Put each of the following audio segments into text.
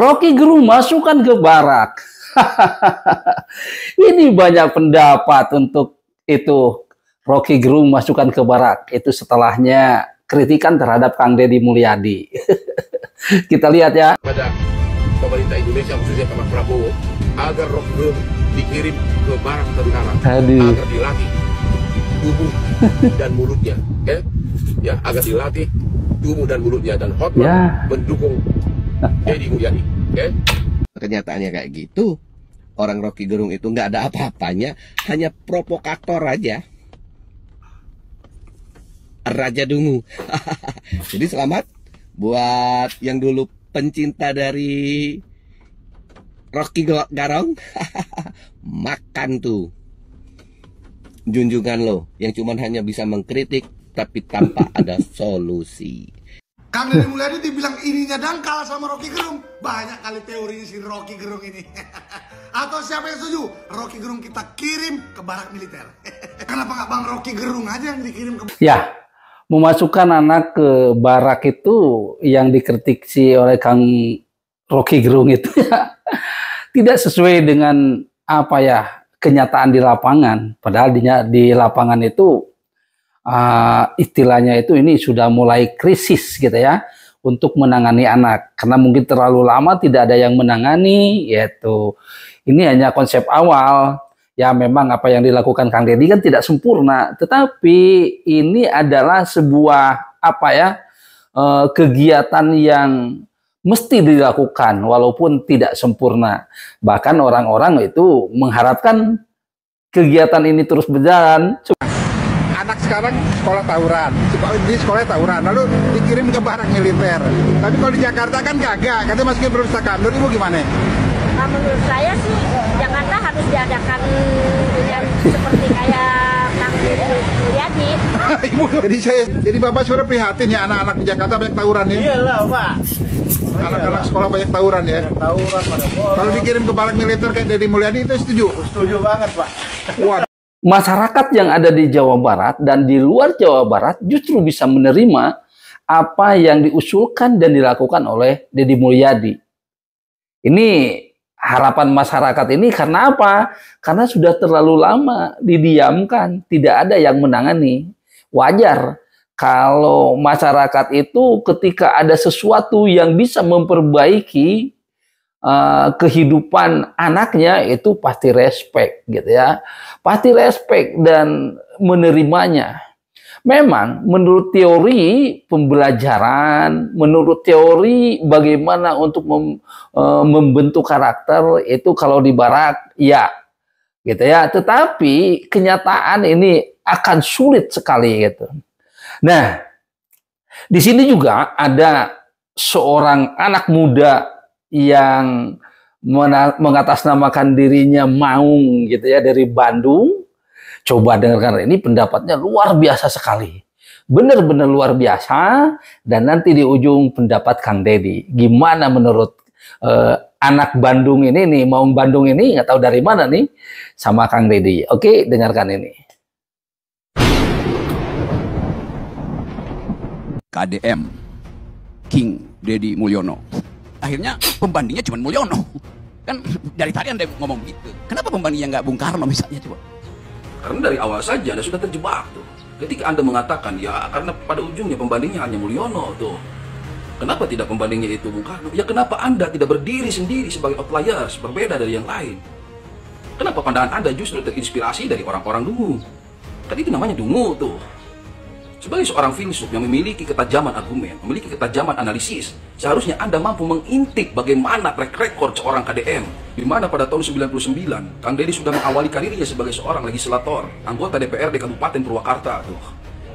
Rocky Gerung masukkan ke barak. Ini banyak pendapat untuk itu. Rocky Gerung masukkan ke barak. Itu setelahnya kritikan terhadap Kang Deddy Mulyadi. Kita lihat ya. Pada pemerintah Indonesia khususnya Pak Prabowo agar Rocky Gerung dikirim ke barak tentara agar dilatih tubuh dan mulutnya, ya agar dilatih tubuh dan mulutnya dan Hotman mendukung Deddy Mulyadi. Kenyataannya kayak gitu. Orang Rocky Gerung itu nggak ada apa-apanya, hanya provokator aja. Raja Dungu. Jadi selamat buat yang dulu pencinta dari Rocky Gerung. Makan tuh junjungan lo yang cuman hanya bisa mengkritik tapi tanpa ada solusi. Kang Deddy Mulyadi dibilang ininya dangkal sama Rocky Gerung. Banyak kali teorinya si Rocky Gerung ini. Atau siapa yang setuju? Rocky Gerung kita kirim ke barak militer. Kenapa nggak Bang Rocky Gerung aja yang dikirim ke... Ya, memasukkan anak ke barak itu yang dikritisi oleh Kang Rocky Gerung itu ya tidak sesuai dengan apa ya kenyataan di lapangan. Padahal di lapangan itu istilahnya itu ini sudah mulai krisis gitu ya untuk menangani anak karena mungkin terlalu lama tidak ada yang menangani, yaitu ini hanya konsep awal ya. Memang apa yang dilakukan Kang Deddy kan tidak sempurna, tetapi ini adalah sebuah apa ya kegiatan yang mesti dilakukan walaupun tidak sempurna. Bahkan orang-orang itu mengharapkan kegiatan ini terus berjalan. Anak sekarang sekolah tawuran, di sekolah tawuran, lalu dikirim ke barak militer. Tapi kalau di Jakarta kan kagak, katanya masukin perusahaan. Menurut Ibu gimana? Nah, menurut saya sih Jakarta harus diadakan yang seperti kayak Kang Deddy Mulyadi. Ibu, jadi Bapak sudah prihatin ya anak-anak di Jakarta banyak tawuran ya? Iyalah Pak. Anak-anak sekolah banyak tawuran ya? Tawuran pada bola. Kalau dikirim ke barak militer kayak Deddy Mulyadi itu setuju? Setuju banget Pak. Wah. Masyarakat yang ada di Jawa Barat dan di luar Jawa Barat justru bisa menerima apa yang diusulkan dan dilakukan oleh Deddy Mulyadi. Ini harapan masyarakat ini karena apa? Karena sudah terlalu lama didiamkan, tidak ada yang menangani. Wajar kalau masyarakat itu ketika ada sesuatu yang bisa memperbaiki kehidupan anaknya itu pasti respect gitu ya, pasti respect dan menerimanya. Memang menurut teori pembelajaran, menurut teori bagaimana untuk membentuk karakter itu kalau di barak ya gitu ya, tetapi kenyataan ini akan sulit sekali gitu. Nah, di sini juga ada seorang anak muda yang mengatasnamakan dirinya Maung gitu ya dari Bandung. Coba dengarkan ini pendapatnya luar biasa sekali. Benar-benar luar biasa. Dan nanti di ujung pendapat Kang Deddy. Gimana menurut anak Bandung ini nih, Maung Bandung ini nggak tahu dari mana nih sama Kang Deddy. Oke, dengarkan ini. KDM King Deddy Mulyono. Akhirnya pembandingnya cuma Mulyono. Kan dari tadi Anda ngomong gitu. Kenapa pembandingnya nggak Bung Karno misalnya coba? Karena dari awal saja Anda sudah terjebak tuh. Ketika Anda mengatakan ya karena pada ujungnya pembandingnya hanya Mulyono tuh. Kenapa tidak pembandingnya itu Bung Karno? Ya kenapa Anda tidak berdiri sendiri sebagai outliers, berbeda dari yang lain? Kenapa pandangan Anda justru terinspirasi dari orang-orang dungu? Kan itu namanya dungu tuh. Sebagai seorang filsuf yang memiliki ketajaman argumen, memiliki ketajaman analisis, seharusnya Anda mampu mengintip bagaimana track record seorang KDM. Di mana pada tahun 99, Kang Deddy sudah mengawali karirnya sebagai seorang legislator, anggota DPRD Kabupaten Purwakarta. Tuh.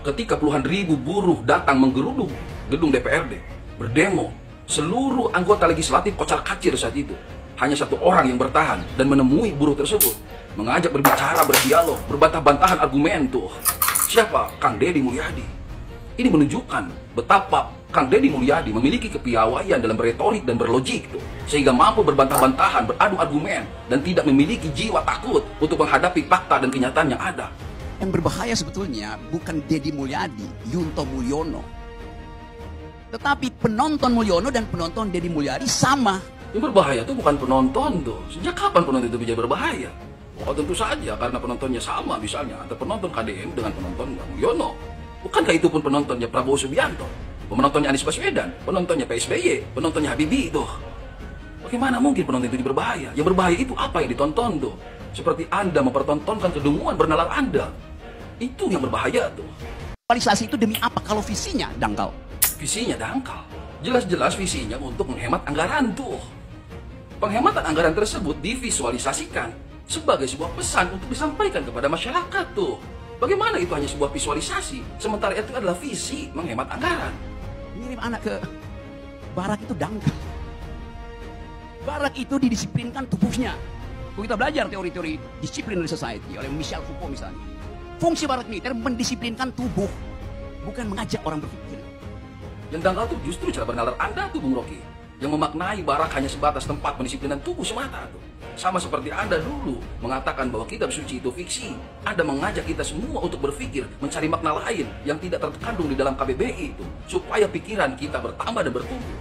Ketika puluhan ribu buruh datang menggeruduk gedung DPRD, berdemo, seluruh anggota legislatif kocar-kacir saat itu. Hanya satu orang yang bertahan dan menemui buruh tersebut, mengajak berbicara, berdialog, berbantah-bantahan argumen tuh. Siapa? Kang Deddy Mulyadi. Ini menunjukkan betapa Kang Deddy Mulyadi memiliki kepiawaian dalam berretorik dan berlogik tuh, sehingga mampu berbantah-bantahan, beradu argumen, dan tidak memiliki jiwa takut untuk menghadapi fakta dan kenyataan yang ada. Yang berbahaya sebetulnya bukan Deddy Mulyadi, Yunto Mulyono. Tetapi penonton Mulyono dan penonton Deddy Mulyadi sama. Yang berbahaya itu bukan penonton tuh. Sejak kapan penonton itu bisa berbahaya? Oh tentu saja karena penontonnya sama misalnya antara penonton KDM dengan penonton Bang Mulyono. Bukankah itu pun penontonnya Prabowo Subianto, penontonnya Anies Baswedan, penontonnya PSBY, penontonnya Habibie tuh. Bagaimana mungkin penonton itu berbahaya? Yang berbahaya itu apa yang ditonton tuh? Seperti Anda mempertontonkan kedunguan bernalar Anda. Itu yang berbahaya tuh. Aktualisasi itu demi apa kalau visinya dangkal? Visinya dangkal. Jelas-jelas visinya untuk menghemat anggaran tuh. Penghematan anggaran tersebut divisualisasikan sebagai sebuah pesan untuk disampaikan kepada masyarakat tuh. Bagaimana itu hanya sebuah visualisasi, sementara itu adalah visi menghemat anggaran. Ngirim anak ke barak itu dangkal. Barak itu didisiplinkan tubuhnya. Kalau kita belajar teori-teori disciplinary society oleh Michel Foucault misalnya. Fungsi barak militer mendisiplinkan tubuh, bukan mengajak orang berpikir. Yang dangkal tuh justru cara bernalar Anda tuh Bung Rocky. Yang memaknai barak hanya sebatas tempat pendisiplinan tubuh semata tuh. Sama seperti Anda dulu mengatakan bahwa kitab suci itu fiksi. Anda mengajak kita semua untuk berpikir, mencari makna lain yang tidak terkandung di dalam KBBI itu, supaya pikiran kita bertambah dan bertumbuh.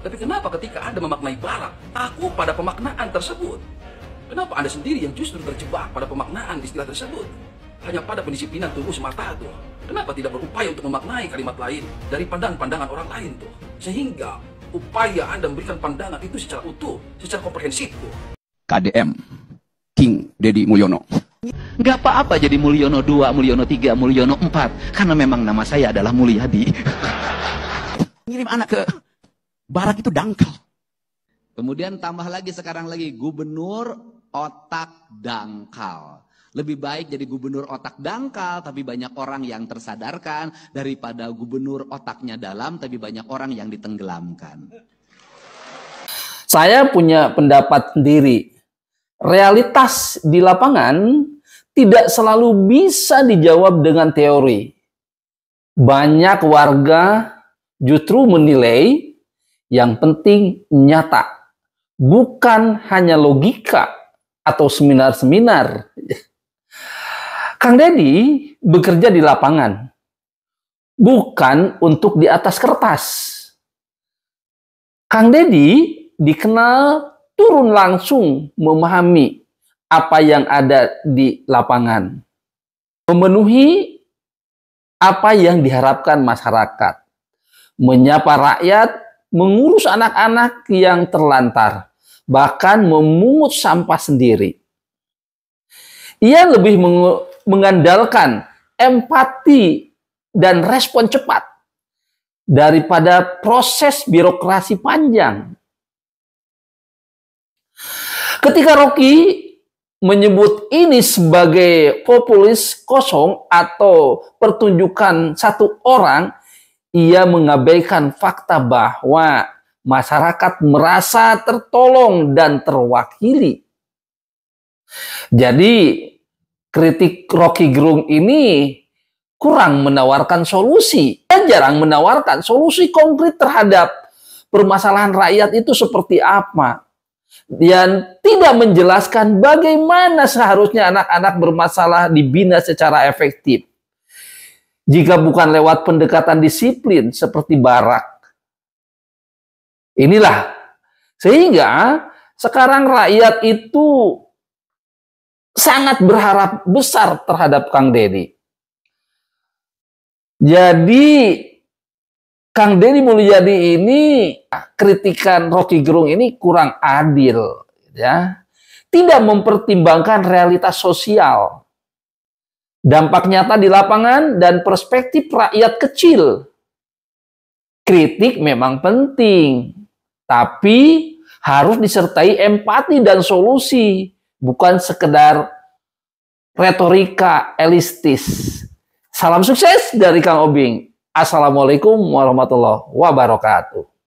Tapi kenapa ketika Anda memaknai barak, takut pada pemaknaan tersebut? Kenapa Anda sendiri yang justru terjebak pada pemaknaan istilah tersebut? Hanya pada pendisiplinan tubuh semata tuh. Kenapa tidak berupaya untuk memaknai kalimat lain dari pandangan orang lain tuh? Sehingga upaya Anda memberikan pandangan itu secara utuh, secara komprehensif tuh. KDM, King Deddy Mulyono. Nggak apa-apa jadi Mulyono 2, Mulyono 3, Mulyono 4. Karena memang nama saya adalah Mulyadi. Ngirim anak ke barak itu dangkal. Kemudian tambah lagi sekarang lagi gubernur otak dangkal. Lebih baik jadi gubernur otak dangkal tapi banyak orang yang tersadarkan daripada gubernur otaknya dalam tapi banyak orang yang ditenggelamkan. Saya punya pendapat sendiri. Realitas di lapangan tidak selalu bisa dijawab dengan teori. Banyak warga justru menilai yang penting nyata, bukan hanya logika atau seminar-seminar. Kang Deddy bekerja di lapangan, bukan untuk di atas kertas. Kang Deddy dikenal turun langsung memahami apa yang ada di lapangan, memenuhi apa yang diharapkan masyarakat, menyapa rakyat, mengurus anak-anak yang terlantar, bahkan memungut sampah sendiri. Ia lebih mengandalkan empati dan respon cepat daripada proses birokrasi panjang. Ketika Rocky menyebut ini sebagai populis kosong atau pertunjukan satu orang, ia mengabaikan fakta bahwa masyarakat merasa tertolong dan terwakili. Jadi kritik Rocky Gerung ini kurang menawarkan solusi. Dia jarang menawarkan solusi konkret terhadap permasalahan rakyat itu seperti apa. Dan tidak menjelaskan bagaimana seharusnya anak-anak bermasalah dibina secara efektif. Jika bukan lewat pendekatan disiplin seperti barak. Inilah. Sehingga sekarang rakyat itu sangat berharap besar terhadap Kang Deddy. Jadi Kang Deddy Mulyadi ini kritikan Rocky Gerung ini kurang adil, ya. Tidak mempertimbangkan realitas sosial, dampak nyata di lapangan dan perspektif rakyat kecil. Kritik memang penting, tapi harus disertai empati dan solusi. Bukan sekedar retorika elistis. Salam sukses dari Kang Obing. Assalamualaikum warahmatullahi wabarakatuh.